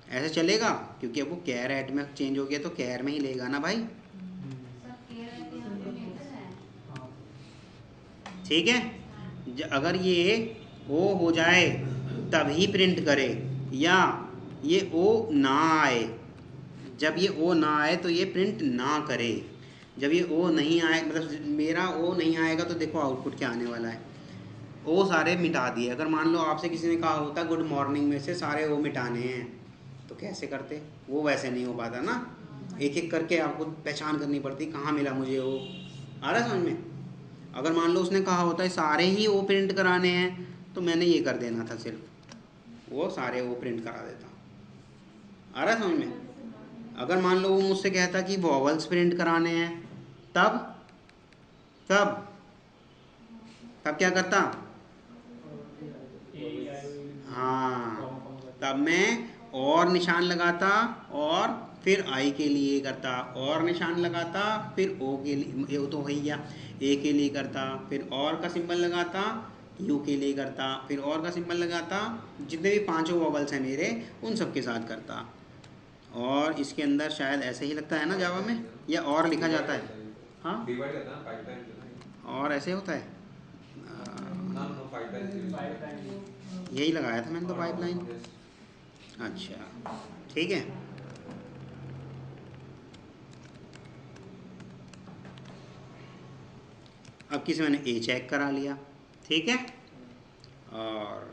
ऐसे चलेगा? क्योंकि अब वो कैर एट में चेंज हो गया तो कैर में ही लेगा ना भाई, ठीक है? अगर ये ओ हो जाए तभी प्रिंट करे, या ये ओ ना आए, जब ये ओ ना आए तो ये प्रिंट ना करे। जब ये ओ नहीं आए, मतलब मेरा ओ नहीं आएगा, तो देखो आउटपुट क्या आने वाला है। ओ सारे मिटा दिए। अगर मान लो आपसे किसी ने कहा होता गुड मॉर्निंग में से सारे ओ मिटाने हैं, तो कैसे करते? वो वैसे नहीं हो पाता ना, एक एक करके आपको पहचान करनी पड़ती कहाँ मिला मुझे ओ। आ रहा समझ में? अगर मान लो उसने कहा होता है सारे ही ओ प्रिंट कराने हैं, तो मैंने ये कर देना था, सिर्फ वो सारे ओ प्रिंट करा देता। आ रहा समझ में? अगर मान लो वो मुझसे कहता कि वॉवल्स प्रिंट कराने हैं, तब तब क्या करता? हाँ, तब मैं और निशान लगाता और फिर आई के लिए करता, और निशान लगाता, फिर ओ के लिए, ये तो हो ही गया, ए के लिए करता, फिर और का सिंबल लगाता, यू के लिए करता, फिर और का सिंबल लगाता, जितने भी पांचों वॉवल्स हैं मेरे उन सब के साथ करता। और इसके अंदर शायद ऐसे ही लगता है ना जावा में, या और लिखा जाता है? हाँ, डिवाइड करता है पाइपलाइन से और ऐसे होता है। ना। नो पाइपलाइन यही लगाया था मैंने तो पाइपलाइन। यस। अच्छा, ठीक है। अब किसी मैंने ए चेक करा लिया, ठीक है। और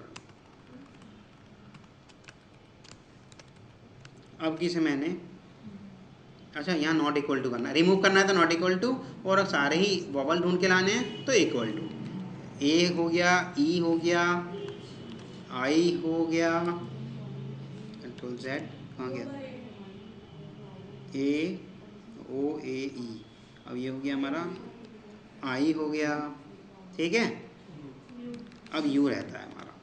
अब किसे मैंने, अच्छा यहाँ नॉट इक्वल टू करना है, रिमूव करना है तो नॉट इक्वल टू, और सारे ही वॉवल ढूंढ के लाने हैं तो इक्वल टू। ए हो गया, ई हो गया, आई हो गया, कंट्रोल जेड कहाँ गया, ए ओ ए ई, अब ये हो गया हमारा आई हो गया, ठीक है। अब यू रहता है हमारा,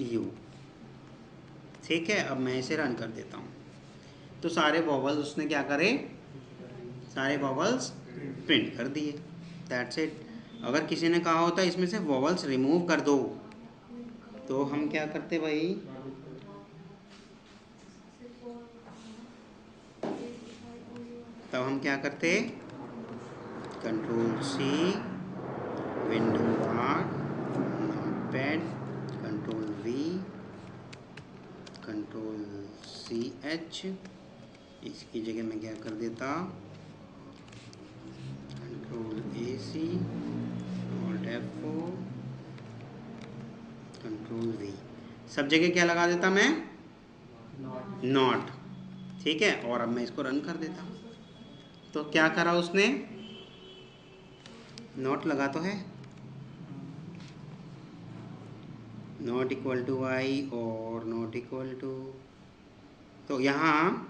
यू, ठीक है। अब मैं इसे रन कर देता हूँ तो सारे वॉवल्स उसने क्या करे, सारे वॉवल्स प्रिंट कर दिए, दैट्स इट। अगर किसी ने कहा होता इसमें से वॉवल्स रिमूव कर दो तो हम क्या करते भाई, तब हम क्या करते, control C, window R, notepad, control V, control C H, इसकी जगह मैं क्या कर देता, control A C, alt F4, control V, सब जगह क्या लगा देता मैं, नॉट, ठीक है। और अब मैं इसको रन कर देता, तो क्या करा उसने, नॉट लगा तो है, नॉट इक्वल टू आई और नॉट इक्वल टू, तो यहाँ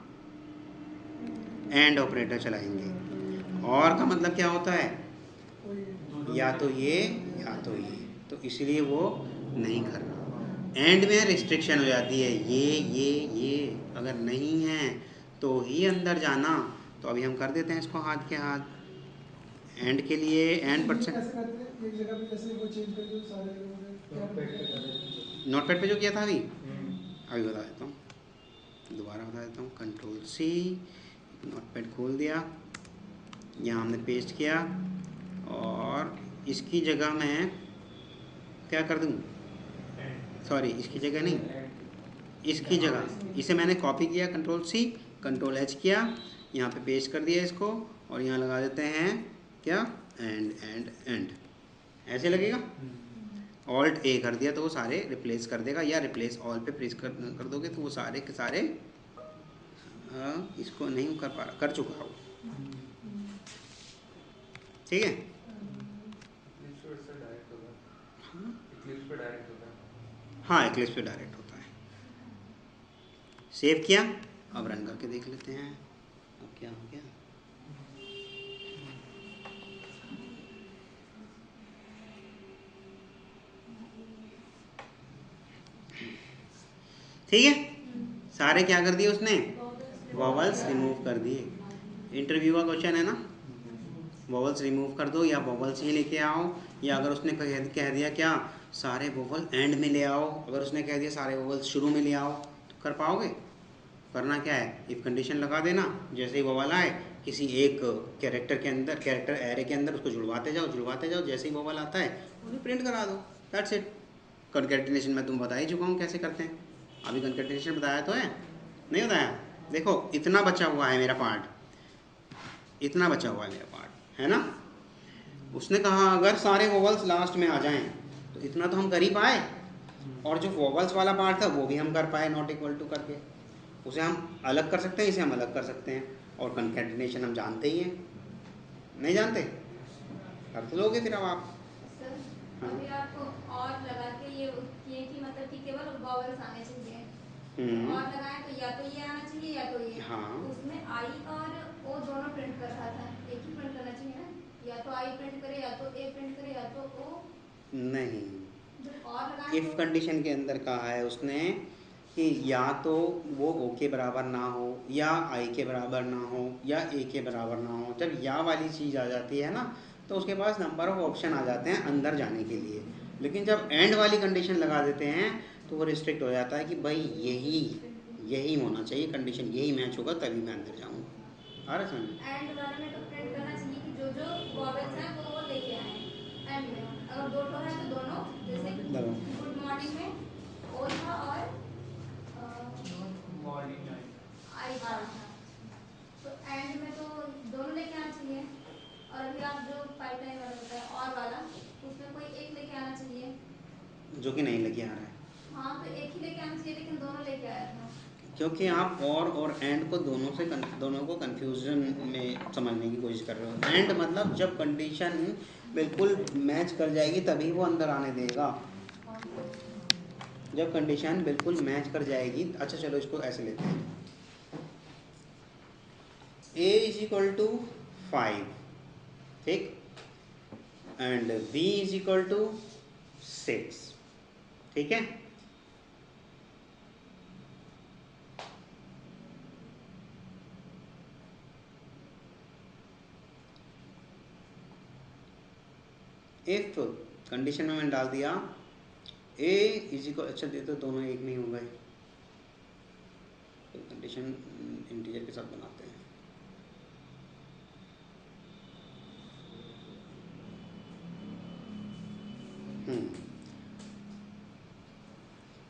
एंड ऑपरेटर चलाएंगे। और का मतलब क्या होता है, या तो ये या तो ये, तो इसलिए वो नहीं करना। एंड में रिस्ट्रिक्शन हो जाती है, ये अगर नहीं है तो ही अंदर जाना। तो अभी हम कर देते हैं इसको हाथ के हाथ, एंड के लिए एंड परसेंट, नोटपैड पे जो किया था अभी बता देता हूँ, दोबारा बता देता हूँ। कंट्रोल सी, नोटपैड खोल दिया, यहाँ हमने पेस्ट किया, और इसकी जगह मैं क्या कर दूँ, सॉरी इसकी जगह नहीं, इसकी जगह इसे मैंने कॉपी किया, कंट्रोल सी, कंट्रोल एच किया, यहाँ पे पेस्ट कर दिया इसको, और यहाँ लगा देते हैं क्या, एंड एंड एंड, ऐसे लगेगा। ऑल्ट ए कर दिया तो वो सारे रिप्लेस कर देगा, या रिप्लेस ऑल पे प्रेस कर दोगे तो वो सारे के सारे, इसको नहीं कर पा रहा, कर चुका हो, ठीक है। हाँ, एक्लिप्स पे डायरेक्ट होता है। सेव किया, अब रन करके देख लेते हैं अब क्या हो गया। ठीक है, सारे क्या कर दिए उसने, वॉवल्स रिमूव कर दिए। इंटरव्यू का क्वेश्चन है ना, वॉवल्स रिमूव कर दो या वॉवल्स ही लेके आओ, या अगर उसने कह दिया क्या सारे वॉवल एंड में ले आओ, अगर उसने कह दिया सारे वॉवल्स शुरू में ले आओ, तो कर पाओगे। करना क्या है, इफ कंडीशन लगा देना, जैसे ही वॉवल आए किसी एक कैरेक्टर के अंदर, कैरेक्टर एरे के अंदर उसको जुड़वाते जाओ, जैसे ही वॉवल आता है उन्हें प्रिंट करा दो, दैट्स इट। कंकैटिनेशन में तुम बता ही चुका हूँ कैसे करते हैं, अभी कंकैटिनेशन बताया तो है, नहीं बताया। देखो इतना बचा हुआ है मेरा पार्ट, इतना बचा हुआ है मेरा पार्ट, है ना। उसने कहा अगर सारे वोवल्स लास्ट में आ जाएं तो इतना तो हम कर ही पाए, और जो वोवल्स वाला पार्ट था वो भी हम कर पाए नॉट इक्वल टू करके, उसे हम अलग कर सकते हैं, इसे हम अलग कर सकते हैं। और कंकैटिनेशन हम जानते ही हैं, नहीं जानते, कर तो लोगे फिर अब आप। सर हाँ। अभी आपको और लगा के ये किए कि मतलब कि केवल वॉवल्स आने चाहिए, और लगाया तो या तो ये आना चाहिए या तो ये। हाँ। उसमें आई और ओ दोनों प्रिंट कर रहा था, एक ही प्रिंट करना चाहिए ना। या तो आई प्रिंट करे, या तो ए प्रिंट करे, या तो ओ। नहीं, और लगाए इफ कंडीशन के अंदर कहा है उसने कि या तो वो ओ के बराबर ना हो, या आई के बराबर ना हो, या ए के बराबर ना हो। जब या वाली चीज़ आ जाती है ना, तो उसके पास नंबर ऑफ ऑप्शन आ जाते हैं अंदर जाने के लिए। लेकिन जब एंड वाली कंडीशन लगा देते हैं तो वो रिस्ट्रिक्ट हो जाता है कि भाई यही होना चाहिए, कंडीशन यही मैच होगा तभी मैं अंदर जाऊँगा। आ रहा समझ? एंड वाले में तो प्रिंट करना चाहिए कि जो जो वॉवेल्स हैं वो लेके आए एंड में। अगर दो ठो है तो दोनों, जैसे गुड मॉर्निंग में ओ था और मॉर्निंग आई था, तो एंड में तो दोनों लेके आना चाहिए। और अभी आप जो पाइपलाइन वाला बताया और वाला, उसमें कोई एक लेके आना चाहिए, जो कि नहीं लेके आ रहा है। हाँ तो एक ही लेके आना चाहिए, लेकिन दोनों लेके आया था। क्योंकि आप और एंड को दोनों को कंफ्यूजन में समझने की कोशिश कर रहे हो। एंड मतलब जब कंडीशन बिल्कुल मैच कर जाएगी तभी वो अंदर आने देगा। जब कंडीशन बिल्कुल मैच कर जाएगी, अच्छा चलो इसको ऐसे लेते हैं, a = 5, ठीक, एंड b = 6, ठीक है। इफ कंडीशन में मैंने डाल दिया a = अच्छा दे तो दोनों एक नहीं हो गए, तो कंडीशन इंटीजर के साथ बनाते हैं।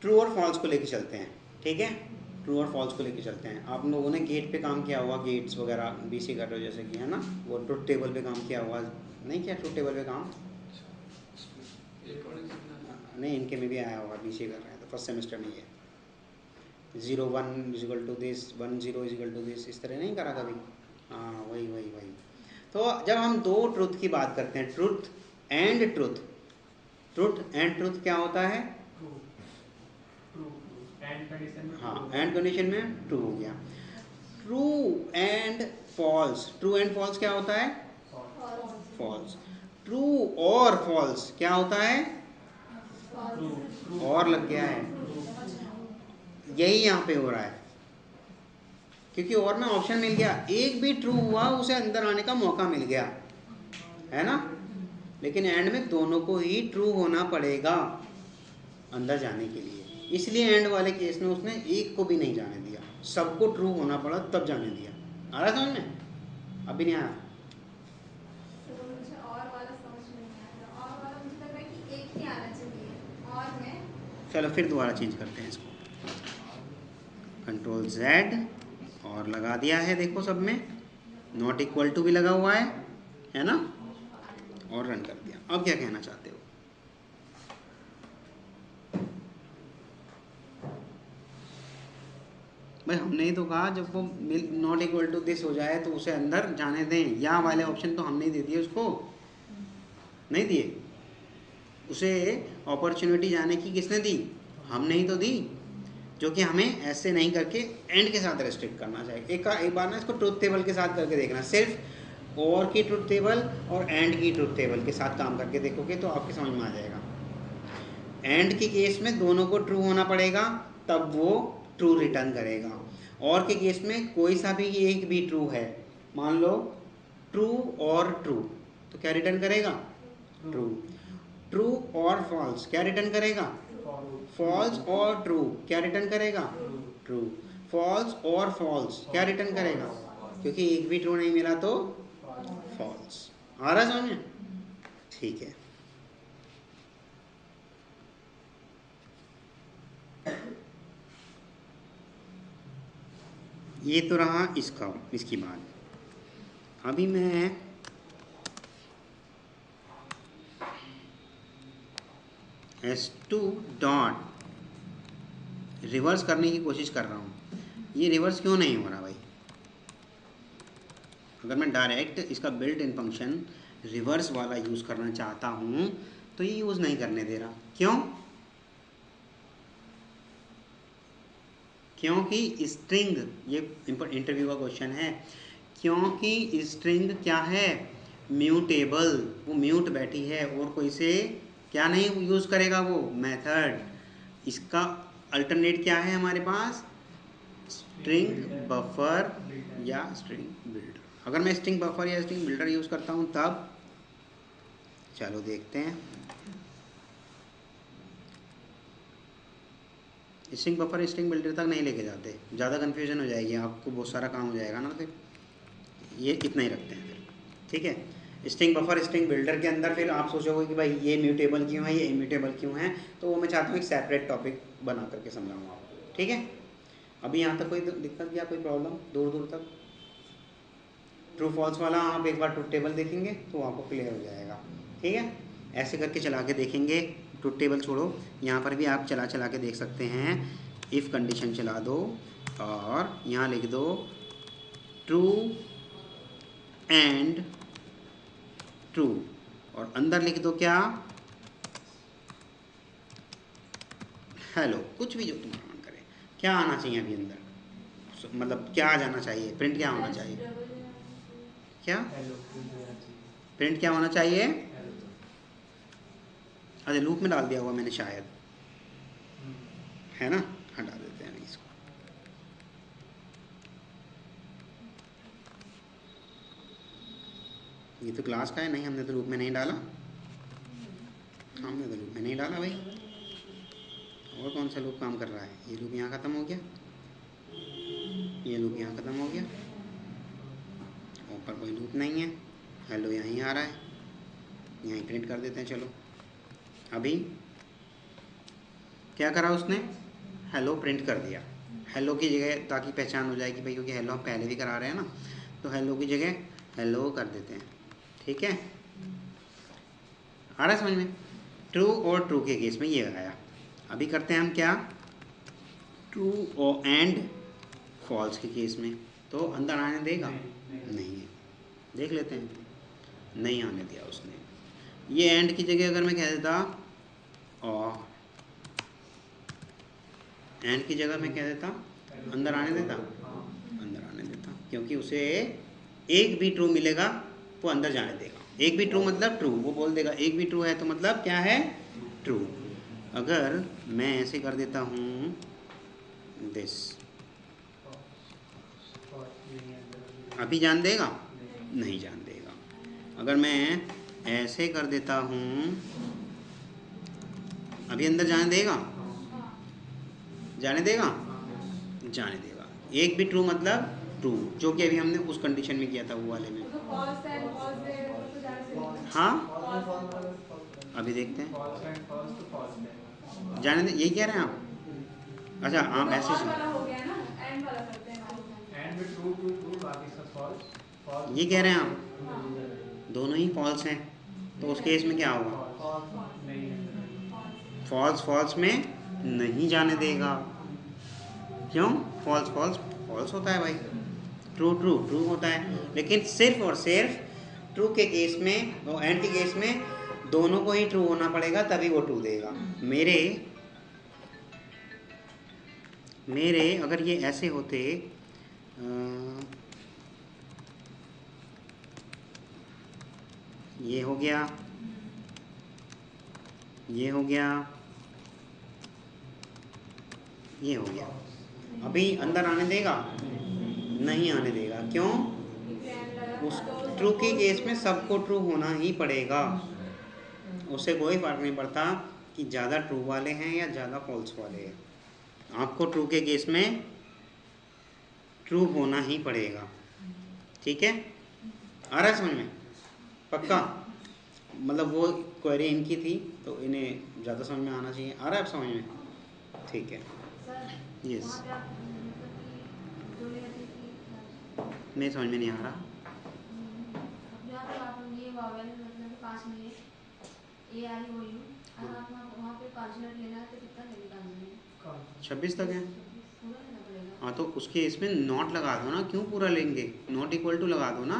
ट्रू और फॉल्स को लेके चलते हैं, ठीक है। ट्रू और फॉल्स को लेके चलते हैं। आप लोगों ने गेट पे काम किया हुआ, गेट्स वगैरह बीसी कर रहे हो जैसे कि, है ना, वो ट्रुथ टेबल पे काम किया हुआ, नहीं किया ट्रुथ टेबल पे काम? नहीं, इनके में भी आया होगा, बीसी कर रहे हैं तो फर्स्ट सेमेस्टर में ये 0 1 = दिस, 1 0 = दिस, इस तरह नहीं करा कभी? हाँ वही। तो जब हम दो ट्रुथ की बात करते हैं, ट्रुथ एंड ट्रुथ क्या होता है? हाँ, एंड कंडीशन में ट्रू हो गया। ट्रू एंड फॉल्स क्या होता है? फॉल्स। ट्रू और फॉल्स क्या होता है? और लग गया है, यही यहाँ पे हो रहा है, क्योंकि और में ऑप्शन मिल गया, एक भी ट्रू हुआ उसे अंदर आने का मौका मिल गया, है ना। लेकिन एंड में दोनों को ही ट्रू होना पड़ेगा अंदर जाने के लिए। इसलिए एंड वाले केस में उसने एक को भी नहीं जाने दिया, सबको ट्रू होना पड़ा तब जाने दिया। आ रहा समझ में? अभी नहीं आया? तो मुझे और वाला समझ में नहीं आया। और वाला मुझे लग रहा है कि एक ही आना चाहिए, और में चलो फिर दोबारा चेंज करते हैं इसको, Ctrl Z और लगा दिया है, देखो सब में नॉट इक्वल टू भी लगा हुआ है ना, और रन कर दिया। अब क्या कहना चाहते हो? भाई हमने ही तो कहा जब वो नॉट इक्वल टू दिस हो जाए तो उसे अंदर जाने दें। या वाले ऑप्शन तो हमने ही दे दिए उसको, नहीं दिए? उसे अपॉर्चुनिटी जाने की किसने दी? हमने ही तो दी, जो कि हमें ऐसे नहीं करके एंड के साथ रेस्ट्रिक्ट करना चाहिए। एक बार ना इसको ट्रुथ टेबल के साथ करके देखना, सिर्फ और की ट्रुथ टेबल और एंड की ट्रुथ टेबल के साथ काम करके देखोगे तो आपके समझ में आ जाएगा। एंड के केस में दोनों को ट्रू होना पड़ेगा तब वो ट्रू रिटर्न करेगा, और के केस में कोई सा भी एक भी ट्रू है, मान लो ट्रू और ट्रू, तो क्या रिटर्न करेगा? ट्रू। ट्रू और फॉल्स क्या रिटर्न करेगा? फॉल्स और ट्रू क्या रिटर्न करेगा? ट्रू। फॉल्स और फॉल्स क्या रिटर्न करेगा? क्योंकि एक भी ट्रू नहीं मिला तो फॉल्स। आ रहा समझ में? ठीक है। ये तो रहा इसकी बात। अभी मैं S2 डॉट रिवर्स करने की कोशिश कर रहा हूँ। ये रिवर्स क्यों नहीं हो रहा भाई? अगर मैं डायरेक्ट इसका बिल्ट इन फंक्शन रिवर्स वाला यूज़ करना चाहता हूँ तो ये यूज़ नहीं करने दे रहा। क्यों? क्योंकि स्ट्रिंग, ये इंटरव्यू का क्वेश्चन है, क्योंकि स्ट्रिंग क्या है? म्यूटेबल, वो म्यूट बैठी है और कोई से क्या नहीं यूज़ करेगा वो मेथड। इसका अल्टरनेट क्या है हमारे पास, स्ट्रिंग बफर या स्ट्रिंग बिल्डर। अगर मैं स्ट्रिंग बफर या स्ट्रिंग बिल्डर यूज़ करता हूँ तब, चलो देखते हैं। स्ट्रिंग बफर स्ट्रिंग बिल्डर तक नहीं लेके जाते, ज़्यादा कन्फ्यूजन हो जाएगी आपको, बहुत सारा काम हो जाएगा ना, फिर ये इतना ही रखते हैं फिर, ठीक है। स्ट्रिंग बफर स्ट्रिंग बिल्डर के अंदर फिर आप सोचोगे कि भाई ये म्यूटेबल क्यों है, ये इम्यूटेबल क्यों है, तो वो मैं चाहता हूँ एक सेपरेट टॉपिक बना करके समझाऊँ आपको, ठीक है। अभी यहाँ तक कोई दिक्कत या कोई प्रॉब्लम दूर दूर तक? ट्रू फॉल्स वाला आप एक बार ट्रुथ टेबल देखेंगे तो आपको क्लियर हो जाएगा, ठीक है। ऐसे करके चला के देखेंगे, ट्रुथ टेबल छोड़ो, यहाँ पर भी आप चला के देख सकते हैं। इफ़ कंडीशन चला दो और यहाँ लिख दो ट्रू एंड ट्रू, और अंदर लिख दो क्या, हेलो, कुछ भी जो तुम्हारा मन करे। क्या आना चाहिए अभी अंदर, मतलब क्या आ जाना चाहिए, प्रिंट क्या होना चाहिए, क्या प्रिंट क्या होना चाहिए? अरे लूप में डाल दिया हुआ मैंने शायद, है ना, हटा देते हैं इसको। ये तो क्लास का है, नहीं हमने तो लूप में नहीं डाला, हमने तो लूप में नहीं डाला भाई। और कौन सा लूप काम कर रहा है, ये लूप यहाँ ख़त्म हो गया, ये लूप यहाँ ख़त्म हो गया, ऊपर कोई लूप नहीं है, हेलो यहीं आ रहा है, यहीं प्रिंट कर देते हैं। चलो अभी क्या करा उसने, हेलो प्रिंट कर दिया, हेलो की जगह, ताकि पहचान हो जाए कि भाई क्योंकि हेलो हम पहले भी करा रहे हैं ना, तो हेलो की जगह हेलो कर देते हैं, ठीक है। आ रहा है समझ में? ट्रू और ट्रू के केस में ये आया। अभी करते हैं हम क्या, ट्रू और एंड फॉल्स के केस में, तो अंदर आने देगा? नहीं है, देख लेते हैं, नहीं आने दिया उसने। ये एंड की जगह अगर मैं कह देता, और एंड की जगह मैं कह देता, अंदर आने देता, अंदर आने देता, क्योंकि उसे एक भी ट्रू मिलेगा वो अंदर जाने देगा। एक भी ट्रू मतलब ट्रू, वो बोल देगा एक भी ट्रू है तो मतलब क्या है, ट्रू। अगर मैं ऐसे कर देता हूँ दिस, अभी जान देगा? नहीं जान देगा। अगर मैं ऐसे कर देता हूँ, अभी अंदर जाने देगा? जाने देगा? जाने देगा। एक भी ट्रू मतलब ट्रू, जो कि अभी हमने उस कंडीशन में किया था वो वाले में। हाँ अभी देखते हैं, जाने दे, यही कह रहे हैं आप? अच्छा आप ऐसे ये कह रहे हैं आप, दोनों ही फॉल्स हैं, तो उस केस में क्या होगा, फॉल्स फॉल्स में नहीं जाने देगा। क्यों? फॉल्स फॉल्स फॉल्स होता है भाई, ट्रू ट्रू ट्रू होता है। लेकिन सिर्फ और सिर्फ ट्रू के केस में और एंड के केस में दोनों को ही ट्रू होना पड़ेगा, तभी वो ट्रू देगा। मेरे अगर ये ऐसे होते, ये हो गया, ये हो गया, ये हो गया, अभी अंदर आने देगा? नहीं आने देगा। क्यों? उस ट्रू के केस में सबको ट्रू होना ही पड़ेगा, उससे कोई फर्क नहीं पड़ता कि ज़्यादा ट्रू वाले हैं या ज़्यादा फॉल्स वाले हैं, आपको ट्रू के केस में ट्रू होना ही पड़ेगा, ठीक है। आ रहा है समझ में? पक्का? मतलब वो क्वेरी इनकी थी तो इन्हें ज़्यादा समझ में आना चाहिए। आ रहा है आप समझ में? ठीक है, यस। नहीं समझ में नहीं आ रहा। वहाँ पे 5 मिनट लेना है तो कितना लगेगा? 26 तक है। हाँ तो उसके इसमें नॉट लगा दो ना, क्यों पूरा लेंगे, नॉट इक्वल टू लगा दो ना।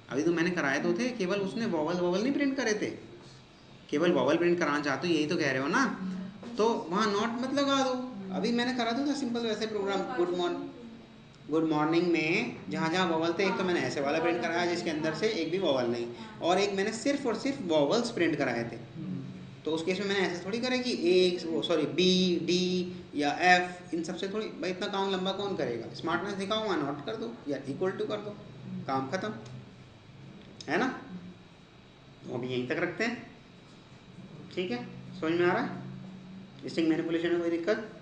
अभी तो मैंने कराए तो थे, केवल उसने वॉवल नहीं प्रिंट करे थे, केवल वॉवल प्रिंट कराना चाहते हो, यही तो कह रहे हो ना, तो वहाँ नॉट मत लगा दो। अभी मैंने करा तो था सिंपल वैसे program, good morning, good morning में जहाँ जहाँ वॉवल थे, एक तो मैंने ऐसे वाला प्रिंट कराया जिसके अंदर से एक भी वॉवल नहीं, और एक मैंने सिर्फ और सिर्फ वॉवल्स प्रिंट कराए थे। तो उस केस में मैंने ऐसे थोड़ी करा कि बी डी या एफ, इन सबसे थोड़ी, भाई इतना काम लंबा कौन करेगा। स्मार्टनेस दिखाओ, वहाँ नोट कर दो या इक्वल टू कर दो, काम खत्म, है ना। तो अभी यहीं तक रखते हैं, ठीक है, समझ में आ रहा है। स्ट्रिंग मैनिपुलेशन में कोई दिक्कत।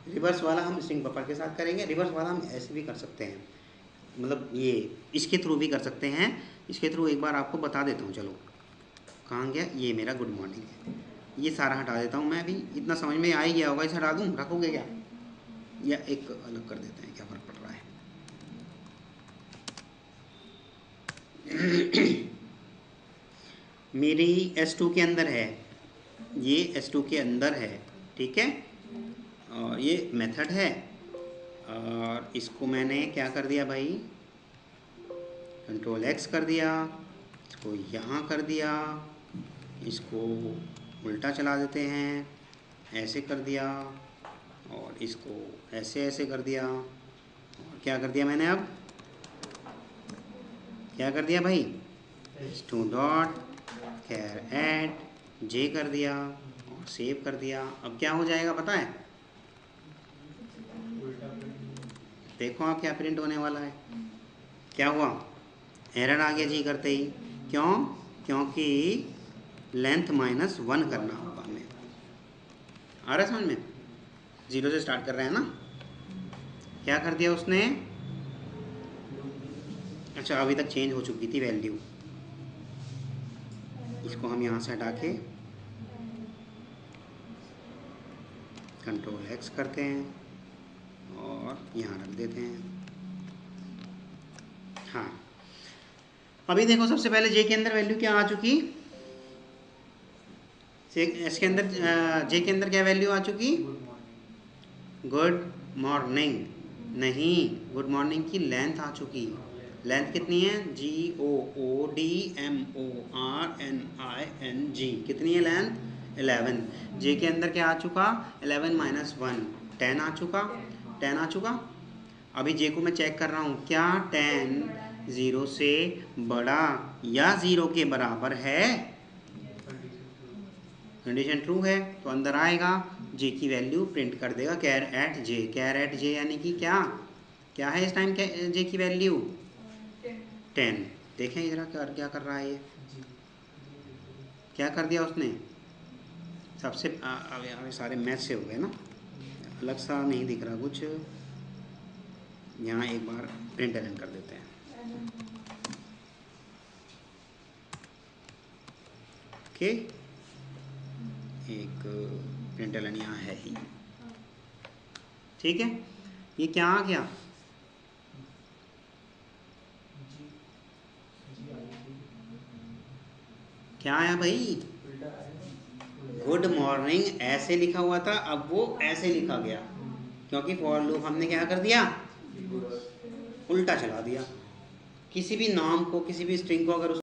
रिवर्स वाला हम स्ट्रिंग बफर के साथ करेंगे। रिवर्स वाला हम ऐसे भी कर सकते हैं, मतलब ये इसके थ्रू भी कर सकते हैं। इसके थ्रू एक बार आपको बता देता हूँ, चलो कहाँ गया, ये मेरा गुड मॉर्निंग है, ये सारा हटा देता हूँ मैं। अभी इतना समझ में आ ही गया होगा, इसे हटा दूँ, रखोगे क्या, या एक अलग कर देते हैं, क्या फ़र्क पड़ रहा है। मेरी S2 के अंदर है, ये S2 के अंदर है, ठीक है, और ये मेथड है, और इसको मैंने क्या कर दिया भाई, कंट्रोल X कर दिया, इसको यहाँ कर दिया, इसको उल्टा चला देते हैं, ऐसे कर दिया, और इसको ऐसे ऐसे कर दिया, और क्या कर दिया मैंने, अब क्या कर दिया भाई, S2 डॉट कैर ऐड जे कर दिया और सेव कर दिया। अब क्या हो जाएगा पता है, देखो आप क्या प्रिंट होने वाला है। क्या हुआ, एरर आ गया जी करते ही, क्यों, क्योंकि लेंथ -1 करना होगा हमें। आ रहा है समझ में, 0 से स्टार्ट कर रहे हैं ना। क्या कर दिया उसने, अच्छा अभी तक चेंज हो चुकी थी वैल्यू, इसको हम यहाँ से हटा के कंट्रोल X करते हैं और यहाँ रख देते हैं। हाँ अभी देखो, सबसे पहले जे के अंदर वैल्यू क्या आ चुकी, इसके अंदर जे के अंदर क्या वैल्यू आ चुकी, गुड मॉर्निंग, नहीं गुड मॉर्निंग की लेंथ आ चुकी। लेंथ कितनी है, GOODMORNING, कितनी है लेंथ, 11। जे के अंदर क्या आ चुका, 11 - 1 10 आ चुका, 10 आ चुका। अभी जे को मैं चेक कर रहा हूँ, क्या 10 0 से बड़ा या 0 के बराबर है, कंडीशन ट्रू है तो अंदर आएगा, जे की वैल्यू प्रिंट कर देगा कैर एट जे। कैर एट जे यानी कि क्या, क्या है इस टाइम जे की वैल्यू 10। देखें इधर क्या कर रहा है, ये क्या कर दिया उसने, सबसे अभी सारे मैच से हो गए ना, अलग सा नहीं दिख रहा कुछ, यहाँ एक बार प्रिंट एलन कर देते हैं। ओके, एक प्रिंट एलन यहाँ है ही, ठीक है। ये क्या आ गया, क्या आया भाई, गुड मॉर्निंग ऐसे लिखा हुआ था, अब वो ऐसे लिखा गया, क्योंकि फॉर लूप हमने क्या कर दिया, उल्टा चला दिया। किसी भी नाम को, किसी भी स्ट्रिंग को अगर